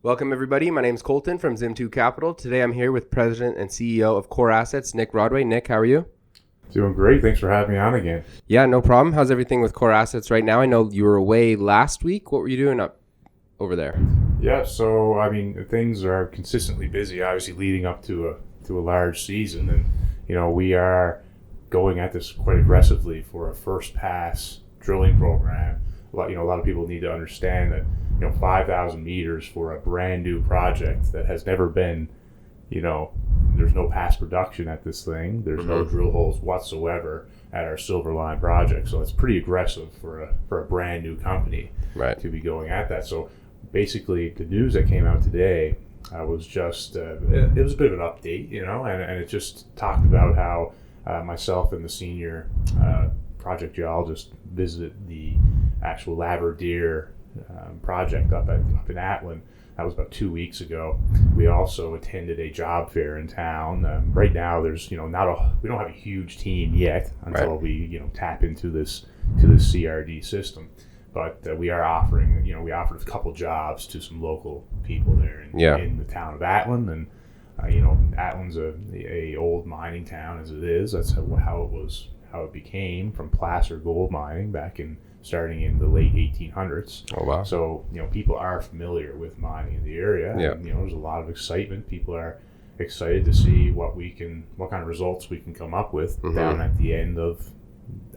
Welcome, everybody. My name is Colton from Zimtu Capital. Today, I'm here with President and CEO of Core Assets, Nick Rodway. Nick, how are you? Doing great. Thanks for having me on again. Yeah, no problem. How's everything with Core Assets right now? I know you were away last week. What were you doing up over there? Yeah, so things are consistently busy, obviously leading up to a large season, and we are going at this quite aggressively for a first pass drilling program. A lot of people need to understand that 5,000 meters for a brand new project that has never been, there's no past production at this thing. There's no drill holes whatsoever at our Silver Line project. So it's pretty aggressive for a brand new company to be going at that. So basically the news that came out today was just, it was a bit of an update, and it just talked about how myself and the senior project geologist visited the actual Laverdiere project up in Atlin. That was about 2 weeks ago. We also attended a job fair in town. Right now, there's we don't have a huge team yet until we tap into this CRD system. But we are offering we offered a couple jobs to some local people there in the town of Atlin, and Atlin's a old mining town as it is. That's how it became from placer gold mining starting in the late 1800s. Oh, wow. So, people are familiar with mining in the area. Yeah. And, there's a lot of excitement. People are excited to see what kind of results we can come up with down at the end of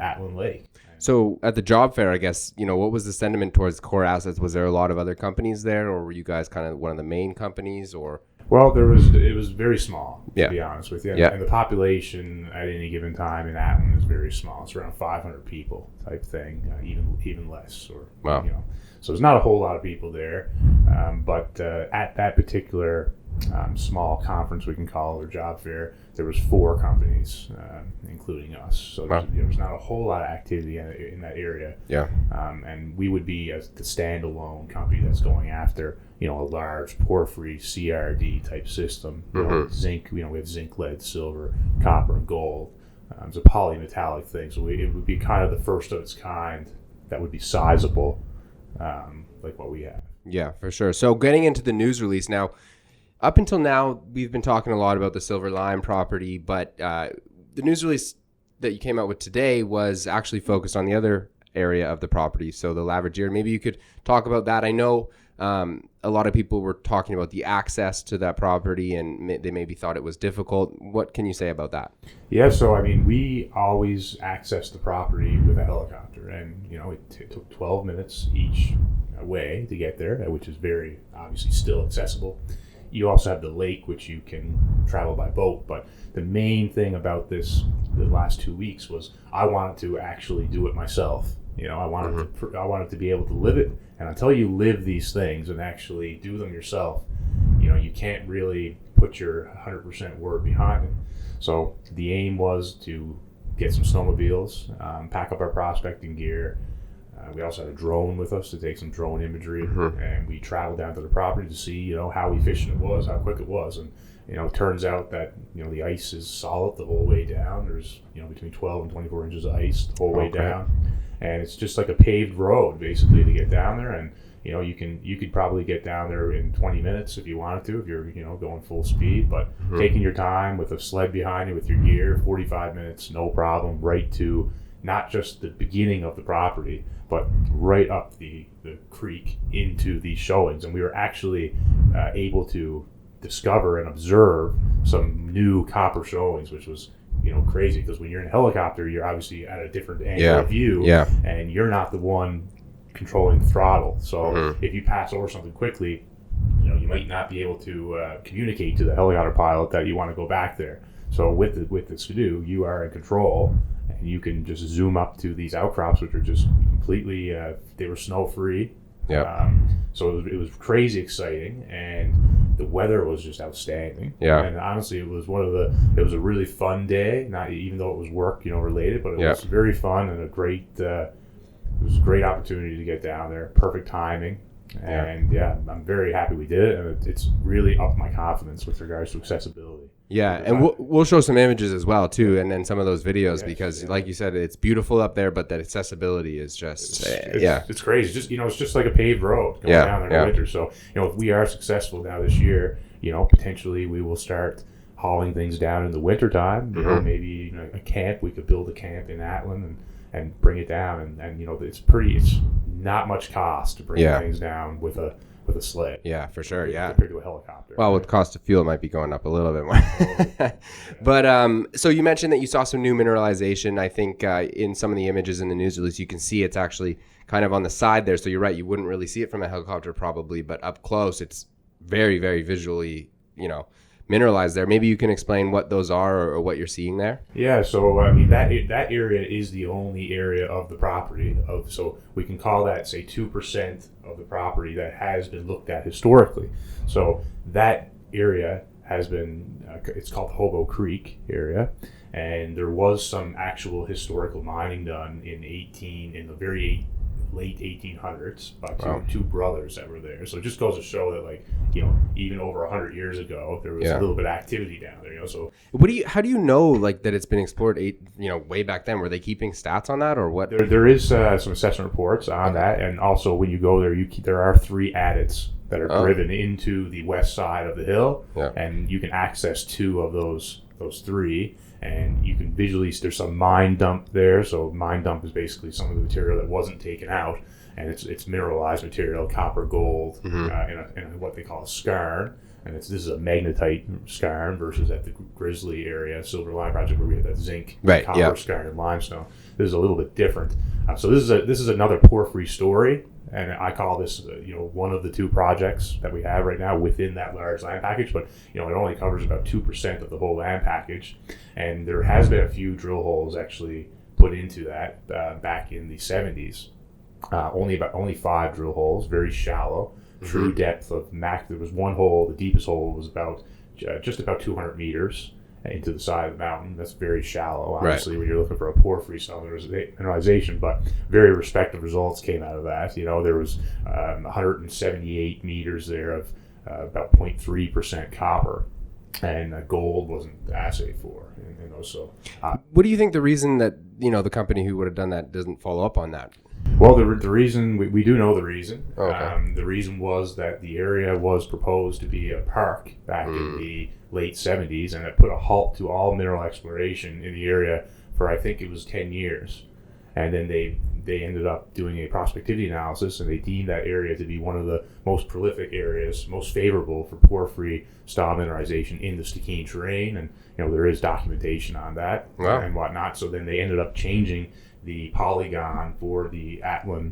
Atlin Lake. So at the job fair, I guess, what was the sentiment towards Core Assets? Was there a lot of other companies there, or were you guys kind of one of the main companies, or? Well, it was very small, to be honest with you. And the population at any given time in Atlin is very small. It's around 500 people type thing, even less. So there's not a whole lot of people there. But at that particular small conference, we can call it, or job fair, there was 4 companies, including us. So there's not a whole lot of activity in that area. Yeah. And we would be the standalone company that's going after a large porphyry CRD type system. Zinc, we have zinc, lead, silver, copper, and gold. It's a polymetallic thing, so it would be kind of the first of its kind that would be sizable, like what we have. Yeah, for sure. So getting into the news release now, up until now, we've been talking a lot about the Silver Line property, but the news release that you came out with today was actually focused on the other area of the property, so the Laverdiere. Maybe you could talk about that. I know a lot of people were talking about the access to that property, and they maybe thought it was difficult. What can you say about that? Yeah, so we always access the property with a helicopter, and it took 12 minutes each way to get there, which is very obviously still accessible. You also have the lake, which you can travel by boat. But the main thing about the last 2 weeks was I wanted to actually do it myself. I wanted to be able to live it. And until you live these things and actually do them yourself, you can't really put your 100% word behind it. So the aim was to get some snowmobiles, pack up our prospecting gear. We also had a drone with us to take some drone imagery, and we traveled down to the property to see, how efficient it was, how quick it was, and it turns out that the ice is solid the whole way down. There's between 12 and 24 inches of ice the whole way down, and it's just like a paved road basically to get down there. And you could probably get down there in 20 minutes if you wanted to, if you're going full speed, but taking your time with a sled behind you with your gear, 45 minutes, no problem, right to not just the beginning of the property, but right up the creek into these showings. And we were actually able to discover and observe some new copper showings, which was crazy, because when you're in a helicopter, you're obviously at a different angle of view, and you're not the one controlling the throttle. So if you pass over something quickly, you might not be able to communicate to the helicopter pilot that you want to go back there. So with the Skidoo, you are in control, and you can just zoom up to these outcrops, which are just completely, they were snow free. So it was crazy exciting, and the weather was just outstanding. And honestly, it was a really fun day. Not even though it was work, related, but it was very fun and it was a great opportunity to get down there. Perfect timing. And I'm very happy we did it, and it's really upped my confidence with regards to accessibility. Yeah, and we'll show some images as well too, and then some of those videos because, like you said, it's beautiful up there, but that accessibility is just it's crazy. Just it's just like a paved road going down there in the winter. So if we are successful now this year, potentially we will start hauling things down in the wintertime. Maybe a camp. We could build a camp in Atlin and bring it down, and it's not much cost to bring things down with a sled. Yeah, for sure. Compared to a helicopter. Well, with the cost of fuel, it might be going up a little bit more. But so you mentioned that you saw some new mineralization. I think in some of the images in the news release, you can see it's actually kind of on the side there. So you're right, you wouldn't really see it from a helicopter probably, but up close, it's very, very visually, mineralized there. Maybe you can explain what those are or what you're seeing there. Yeah, so I mean that area is the only area of the property so we can call that, say, 2% of the property that has been looked at historically. So that area has been it's called Hobo Creek area, and there was some actual historical mining done in the very late 1800s by two brothers that were there. So it just goes to show that, even over 100 years ago, there was a little bit of activity down there. So how do you know that it's been explored way back then? Were they keeping stats on that or what? There is some assessment reports on that, and also when you go there, there are 3 adits that are driven into the west side of the hill, and you can access 2 of those 3. And you can visually, there's some mine dump there. So mine dump is basically some of the material that wasn't taken out, and it's mineralized material, copper, gold, in what they call a skarn. And this is a magnetite skarn versus at the Grizzly area, Silver Lime Project, where we have that zinc, copper skarn, and limestone. This is a little bit different. So this is another porphyry story. And I call this, one of the 2 projects that we have right now within that large land package. But, it only covers about 2% of the whole land package. And there has been a few drill holes actually put into that back in the 70s. Only 5 drill holes, very shallow, true depth of max. There was one hole, the deepest hole was just about 200 meters into the side of the mountain. That's very shallow, obviously, when you're looking for a porphyry style mineralization, but very respective results came out of that. There was 178 meters there of about 0.3% copper, and gold wasn't assayed for. So, what do you think the reason that the company who would have done that doesn't follow up on that? Well, the reason, we do know the reason. Okay. The reason was that the area was proposed to be a park back in the late 70s, and it put a halt to all mineral exploration in the area for, I think it was 10 years. And then they ended up doing a prospectivity analysis, and they deemed that area to be one of the most prolific areas, most favorable for porphyry style mineralization in the Stikine terrain. And there is documentation on that and whatnot. So then they ended up changing the polygon for the Atlin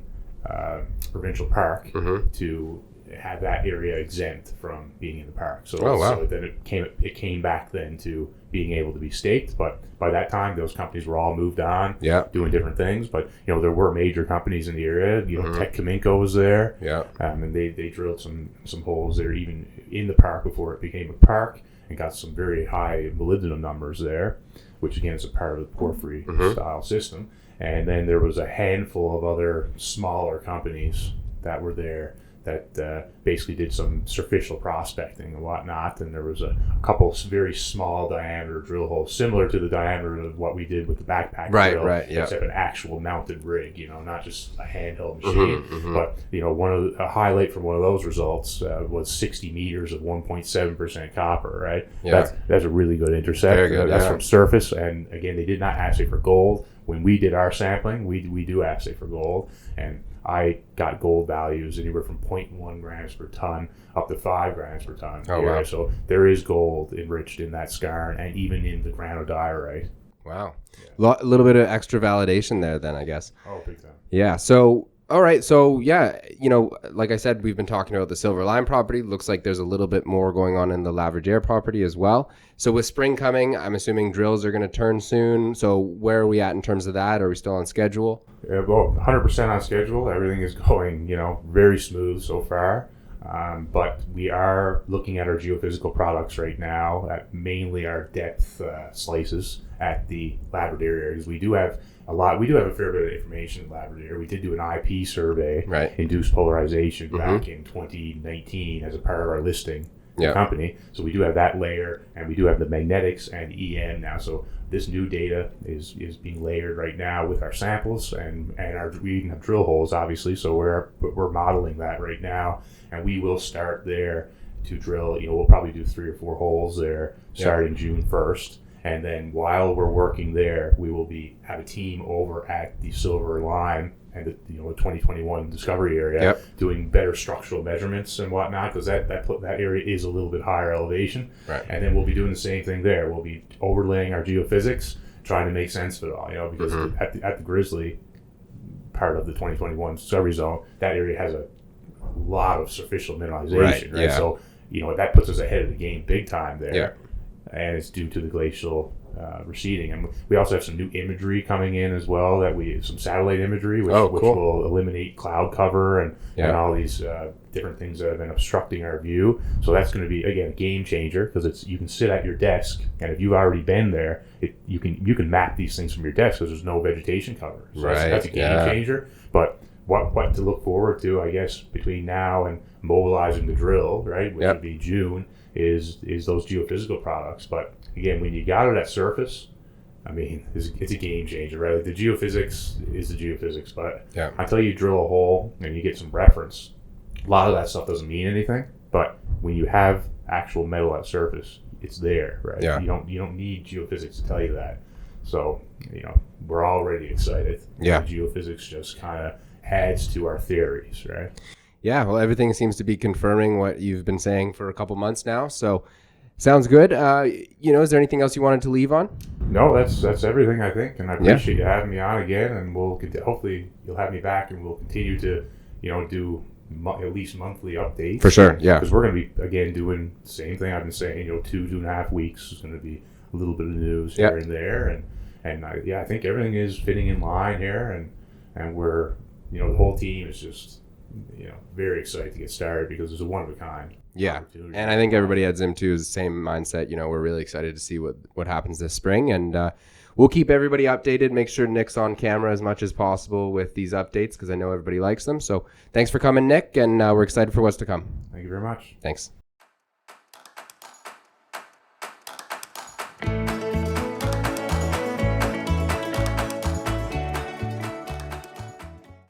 Provincial Park to have that area exempt from being in the park. So, so then it came back then to being able to be staked. But by that time, those companies were all moved on, doing different things. But there were major companies in the area. Tech Kaminko was there, and they drilled some holes there even in the park before it became a park, and got some very high molybdenum numbers there, which again is a part of the porphyry style system. And then there was a handful of other smaller companies that were there that basically did some superficial prospecting and whatnot. And there was a couple of very small diameter drill holes, similar to the diameter of what we did with the backpack drill, except an actual mounted rig, not just a handheld machine. But a highlight from one of those results was 60 meters of 1.7% copper. Right, that's a really good intercept. Very good, that's from surface, and again, they did not assay for gold. When we did our sampling, we do assay for gold, and I got gold values anywhere from 0.1 grams per ton up to 5 grams per ton. Wow. So there is gold enriched in that skarn and even in the granodiorite. Wow. A little bit of extra validation there then, I guess. Oh, big time. Yeah. So, all right. So, like I said, we've been talking about the Silver Lime property. Looks like there's a little bit more going on in the Laverdere property as well. So with spring coming, I'm assuming drills are going to turn soon. So where are we at in terms of that? Are we still on schedule? Yeah, well, 100% on schedule. Everything is going, very smooth so far. But we are looking at our geophysical products right now, at mainly our depth slices at the Laverdere areas. We do have a fair bit of information in Laverdere. We did do an IP survey, induced polarization, back in 2019 as a part of our listing Yeah. company. So we do have that layer, and we do have the magnetics and EM now. So this new data is being layered right now with our samples and we even have drill holes, obviously. So we're modeling that right now, and we will start there to drill. We'll probably do 3 or 4 holes there starting June 1st. And then while we're working there, we will have a team over at the Silver Lime and the 2021 Discovery area doing better structural measurements and whatnot, because that area is a little bit higher elevation. Right. And then we'll be doing the same thing there. We'll be overlaying our geophysics, trying to make sense of it all. Because at the Grizzly part of the 2021 Discovery Zone, that area has a lot of superficial mineralization. Right? Yeah. So that puts us ahead of the game big time there. Yeah. And it's due to the glacial receding. And we also have some new imagery coming in as well, some satellite imagery, which will eliminate cloud cover and all these different things that have been obstructing our view. So that's going to be, again, a game changer, because you can sit at your desk, and if you've already been there, you can map these things from your desk because there's no vegetation cover. So that's a game changer. But what to look forward to, I guess, between now and mobilizing the drill, right, which would be June, is those geophysical products. But again, when you got it at surface, I mean, it's a game changer, right? Like, the geophysics is the geophysics, but until you drill a hole and you get some reference, a lot of that stuff doesn't mean anything. But when you have actual metal at surface, it's there, right? Yeah. You don't need geophysics to tell you that. So we're already excited. Yeah. Geophysics just kind of adds to our theories, right? Yeah, well, everything seems to be confirming what you've been saying for a couple months now. So, sounds good. Is there anything else you wanted to leave on? No, that's everything, I think. And I appreciate you having me on again. And hopefully you'll have me back, and we'll continue to, do at least monthly updates. For sure, yeah. Because we're going to be, again, doing the same thing I've been saying. 2.5 weeks is going to be a little bit of news here and there. And I think everything is fitting in line here. And we're, the whole team is just, very excited to get started, because it's a one-of-a-kind opportunity. And I think everybody at Zimtu is the same mindset. We're really excited to see what happens this spring, and we'll keep everybody updated. Make sure Nick's on camera as much as possible with these updates, because I know everybody likes them. So thanks for coming, Nick, and we're excited for what's to come. Thank you very much. Thanks.